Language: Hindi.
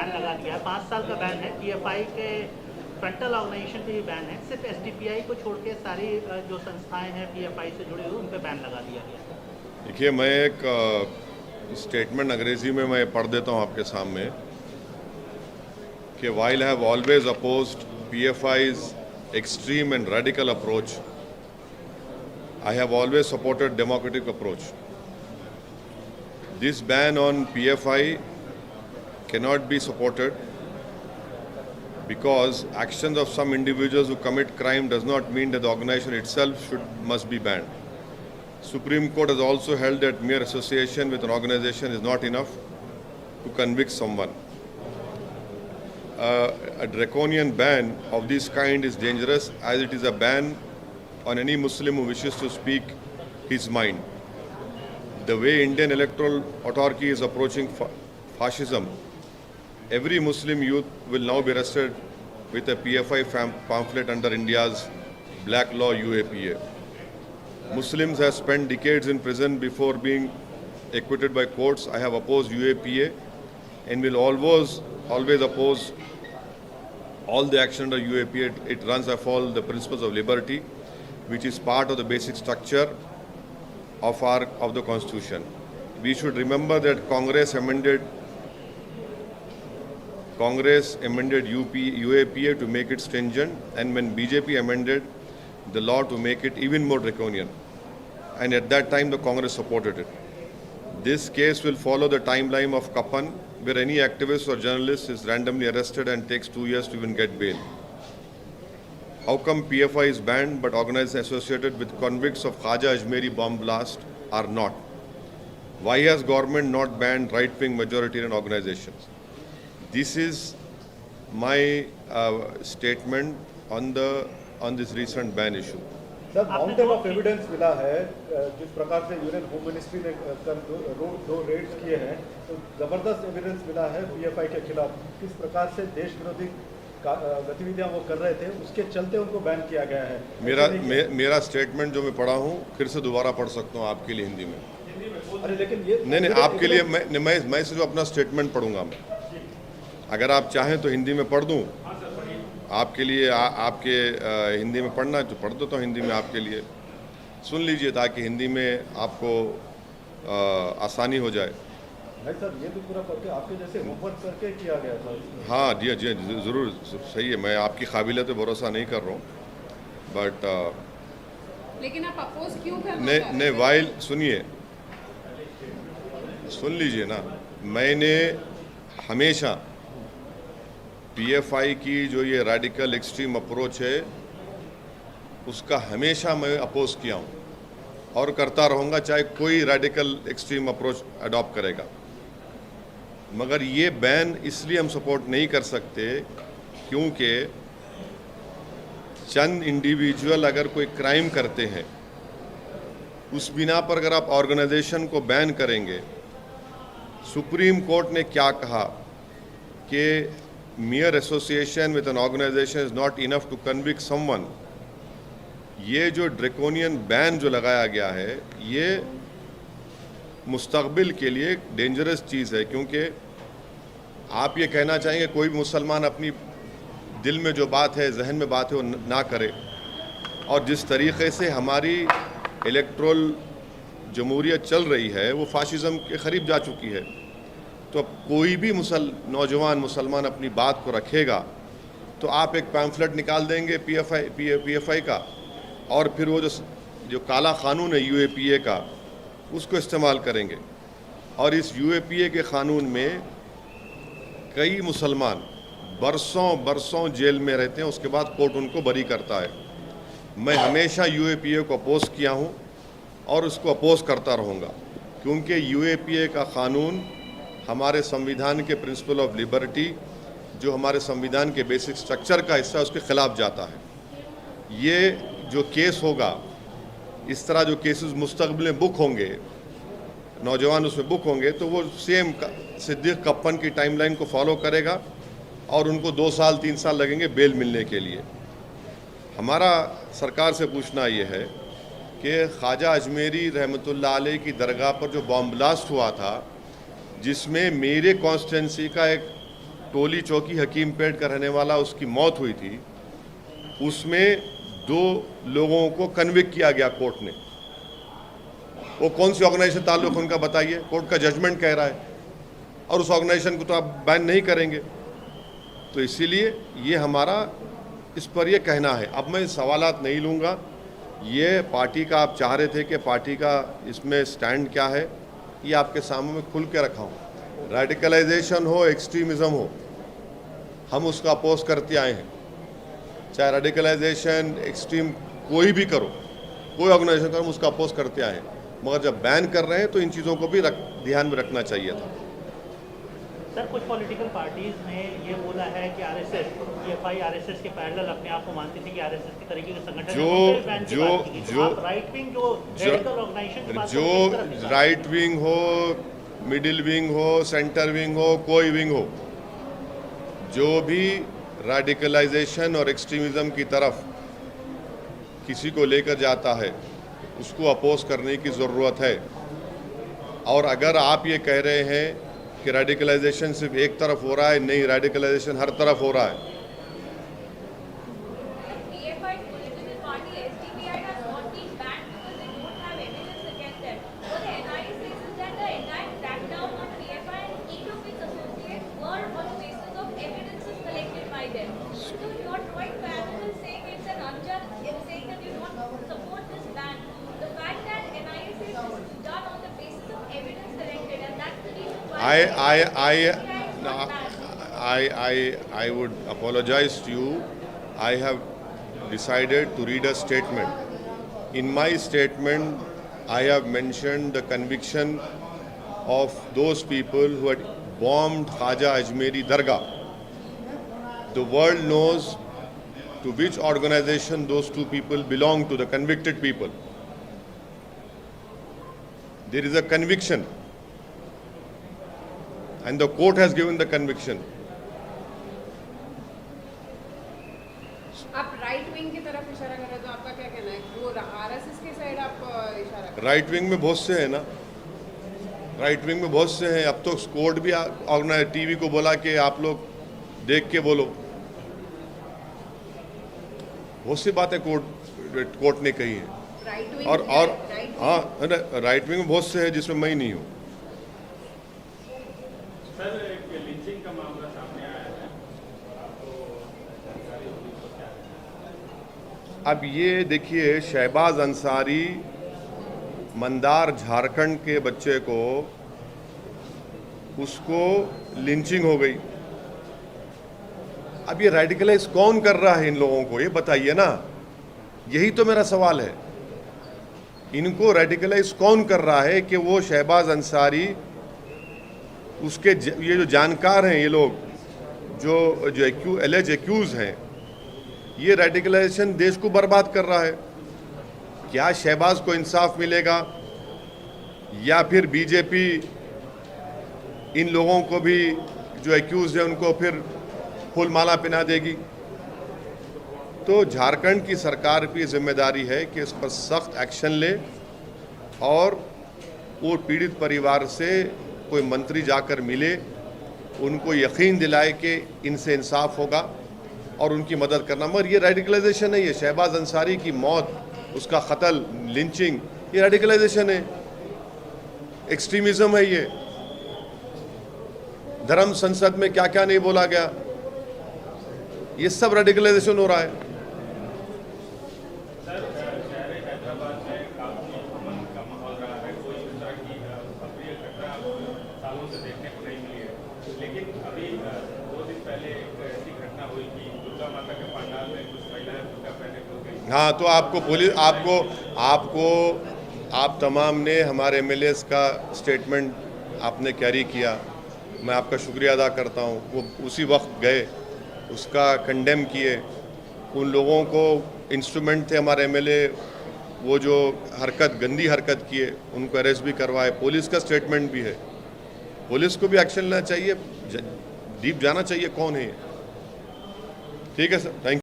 बैन लगा दिया है, 5 साल का बैन है। पीएफआई के फ्रंटल ऑर्गेनाइजेशन पे भी बैन है, सिर्फ एसडीपीआई को छोड़ के सारी जो संस्थाएं हैं पीएफआई से जुड़ी हुई उन पे बैन लगा दिया गया। देखिए, मैं एक स्टेटमेंट अंग्रेजी में मैं पढ़ देता हूँ आपके सामने कि while I have always opposed PFI's extreme and radical approach, I have always supported democratic approach. This ban on PFI cannot be supported because actions of some individuals who commit crime does not mean that the organization itself must be banned. Supreme Court has also held that mere association with an organization is not enough to convict someone. A draconian ban of this kind is dangerous as it is a ban on any Muslim who wishes to speak his mind. The way Indian electoral autarky is approaching fascism, every Muslim youth will now be arrested with a PFI pamphlet under India's black law UAPA. Muslims have spent decades in prison before being acquitted by courts. I have opposed UAPA and will always oppose all the action under UAPA. It runs afoul the principles of liberty, which is part of the basic structure of the Constitution. We should remember that Congress amended UAPA to make it stringent, and when BJP amended the law to make it even more draconian, and at that time the Congress supported it. This case will follow the timeline of Kapan, where any activist or journalist is randomly arrested and takes 2 years to even get bail. How come PFI is banned but organizations associated with convicts of Khaja Ajmeri bomb blast are not? Why has government not banned right-wing majoritarian organizations? This is my statement on this recent ban issue. Sir, mountain of evidence मिला है जिस प्रकार से यूनियन होम मिनिस्ट्री ने दो रेड्स किए हैं, तो जबरदस्त एविडेंस मिला है पीएफआई के खिलाफ। किस प्रकार से देश विरोधी गतिविधियां वो कर रहे थे, उसके चलते उनको बैन किया गया है। मेरा स्टेटमेंट जो मैं पढ़ा हूँ फिर से दोबारा पढ़ सकता हूँ आपके लिए हिंदी में। अरे लेकिन ये नहीं, आपके लिए मैं सिर्फ अपना स्टेटमेंट पढ़ूंगा। मैं अगर आप चाहें तो हिंदी में पढ़ दूं आपके लिए। आपके हिंदी में पढ़ना है तो पढ़ देता हूँ हिंदी में आपके लिए, सुन लीजिए ताकि हिंदी में आपको आसानी हो जाए। नहीं सर, ये तो पूरा करके आपके जैसे होमवर्क करके किया गया था। हाँ जी ज़रूर, सही है। मैं आपकी काबिलियत पे भरोसा नहीं कर रहा हूँ, बट लेकिन आप अपोज क्यों कर रहे हैं? नहीं, वाइल सुन लीजिए ना। मैंने हमेशा पीएफआई की जो ये रेडिकल एक्सट्रीम अप्रोच है उसका हमेशा मैं अपोज किया हूँ और करता रहूँगा, चाहे कोई रेडिकल एक्सट्रीम अप्रोच अडॉप्ट करेगा। मगर ये बैन इसलिए हम सपोर्ट नहीं कर सकते क्योंकि चंद इंडिविजुअल अगर कोई क्राइम करते हैं उस बिना पर अगर आप ऑर्गेनाइजेशन को बैन करेंगे। सुप्रीम कोर्ट ने क्या कहा कि mere association with an organization is not enough to convict someone। ये जो ड्रैकोनियन बैन जो लगाया गया है ये मुस्तकबिल के लिए एक डेंजरस चीज़ है, क्योंकि आप ये कहना चाहेंगे कोई भी मुसलमान अपनी दिल में जो बात है, जहन में बात है, वो ना करे। और जिस तरीक़े से हमारी इलेक्ट्रल जमहूरियत चल रही है वो फाशिज़म के करीब जा चुकी है। तो अब कोई भी नौजवान मुसलमान अपनी बात को रखेगा तो आप एक पैम्फलेट निकाल देंगे पीएफआई का, और फिर वो जो काला कानून है यूएपीए का उसको इस्तेमाल करेंगे। और इस यूएपीए के कानून में कई मुसलमान बरसों जेल में रहते हैं, उसके बाद कोर्ट उनको बरी करता है। मैं हमेशा यूएपीए को अपोज किया हूँ और उसको अपोज करता रहूँगा, क्योंकि यूएपीए का कानून हमारे संविधान के प्रिंसिपल ऑफ लिबर्टी, जो हमारे संविधान के बेसिक स्ट्रक्चर का हिस्सा, उसके खिलाफ जाता है। ये जो केस होगा, इस तरह जो केसेस मुस्तकबिल में बुक होंगे, नौजवान उसमें बुक होंगे, तो वो सेम सिद्दीक कप्पन की टाइमलाइन को फॉलो करेगा और उनको 2 साल 3 साल लगेंगे बेल मिलने के लिए। हमारा सरकार से पूछना ये है कि ख्वाजा अजमेरी रहमतुल्लाह अलैह की दरगाह पर जो बॉम्ब ब्लास्ट हुआ था, जिसमें मेरे कॉन्स्टिट्यूंसी का एक टोली चौकी हकीमपेट का रहने वाला, उसकी मौत हुई थी, उसमें 2 लोगों को कन्विक्ट किया गया कोर्ट ने। वो कौन सी ऑर्गेनाइजेशन ताल्लुक है उनका बताइए, कोर्ट का जजमेंट कह रहा है, और उस ऑर्गेनाइजेशन को तो आप बैन नहीं करेंगे। तो इसीलिए ये हमारा इस पर ये कहना है। अब मैं सवालात नहीं लूँगा, ये पार्टी का आप चाह रहे थे कि पार्टी का इसमें स्टैंड क्या है, ये आपके सामने में खुल के रखा हूँ। रेडिकलाइजेशन हो, एक्सट्रीमिज़म हो, हम उसका अपोज करते आए हैं। चाहे रेडिकलाइजेशन, एक्सट्रीम कोई भी करो, कोई ऑर्गेनाइजेशन करो, हम उसका अपोज करते आए हैं। मगर जब बैन कर रहे हैं तो इन चीज़ों को भी ध्यान में रखना चाहिए था। सर, कुछ पॉलिटिकल पार्टीज ने ये बोला है कि आरएसएस, पीएफआई आरएसएस के पैरेलल अपने आप को मानती थी कि आरएसएस के तरीके के संगठन जो राइट विंग जो रेडिकल ऑर्गेनाइजेशन की बात जो राइट विंग हो, मिडिल विंग हो, सेंटर विंग हो, कोई विंग हो, जो भी रेडिकलाइजेशन और एक्सट्रीमिज्म की तरफ किसी को लेकर जाता है उसको अपोज करने की ज़रूरत है। और अगर आप ये कह रहे हैं कि रेडिकलाइजेशन सिर्फ एक तरफ हो रहा है, नहीं, रेडिकलाइजेशन हर तरफ हो रहा है। I would apologize to you. I have decided to read a statement. In my statement, I have mentioned the conviction of those people who had bombed Khaja Ajmeri Dargah. The world knows to which organization those 2 people belong to, the convicted people. There is a conviction, and the court has given the conviction. आप राइट विंग की तरफ इशारा कर रहे हैं, तो आपका क्या कहना है? वो आरएसएस के साइड आप इशारा कर रहे हैं? राइट विंग में बहुत से हैं ना, राइट विंग में बहुत से हैं। अब तो कोर्ट भी ऑर्गेनाइज टीवी को बोला कि आप लोग देख के बोलो। बहुत सी बातें कोर्ट ने कही है। और हाँ, राइट विंग में बहुत से हैं जिसमें मैं ही नहीं हूँ। सर, एक लिंचिंग का मामला सामने आया है, आपको जानकारी होगी तो क्या है? अब ये देखिए, शहबाज अंसारी, मंदार झारखंड के बच्चे को, उसको लिंचिंग हो गई। अब ये रेडिकलाइज कौन कर रहा है इन लोगों को, ये बताइए ना। यही तो मेरा सवाल है, इनको रेडिकलाइज कौन कर रहा है कि वो शहबाज अंसारी, उसके ये जो जानकार हैं, ये लोग जो एलेज एक्यूज हैं, ये रेडिकलाइजेशन देश को बर्बाद कर रहा है। क्या शहबाज को इंसाफ मिलेगा, या फिर बीजेपी इन लोगों को भी जो एक्यूज हैं उनको फिर फूल माला पहना देगी? तो झारखंड की सरकार की जिम्मेदारी है कि इस पर सख्त एक्शन ले, और वो पीड़ित परिवार से कोई मंत्री जाकर मिले, उनको यकीन दिलाए कि इनसे इंसाफ होगा और उनकी मदद करना। मगर ये रेडिकलाइजेशन है, ये शहबाज अंसारी की मौत, उसका कत्ल, लिंचिंग, ये रेडिकलाइजेशन है, एक्सट्रीमिज्म है। ये धर्म संसद में क्या क्या नहीं बोला गया, ये सब रेडिकलाइजेशन हो रहा है। हाँ, तो आपको पुलिस आप तमाम ने हमारे एमएलएस का स्टेटमेंट आपने कैरी किया, मैं आपका शुक्रिया अदा करता हूँ। वो उसी वक्त गए, उसका कंडेम किए। उन लोगों को इंस्ट्रूमेंट थे हमारे एमएलए, वो जो गंदी हरकत किए, उनको अरेस्ट भी करवाए। पुलिस का स्टेटमेंट भी है, पुलिस को भी एक्शन लेना चाहिए, डीप जाना चाहिए कौन है ये। ठीक है सर, थैंक यू।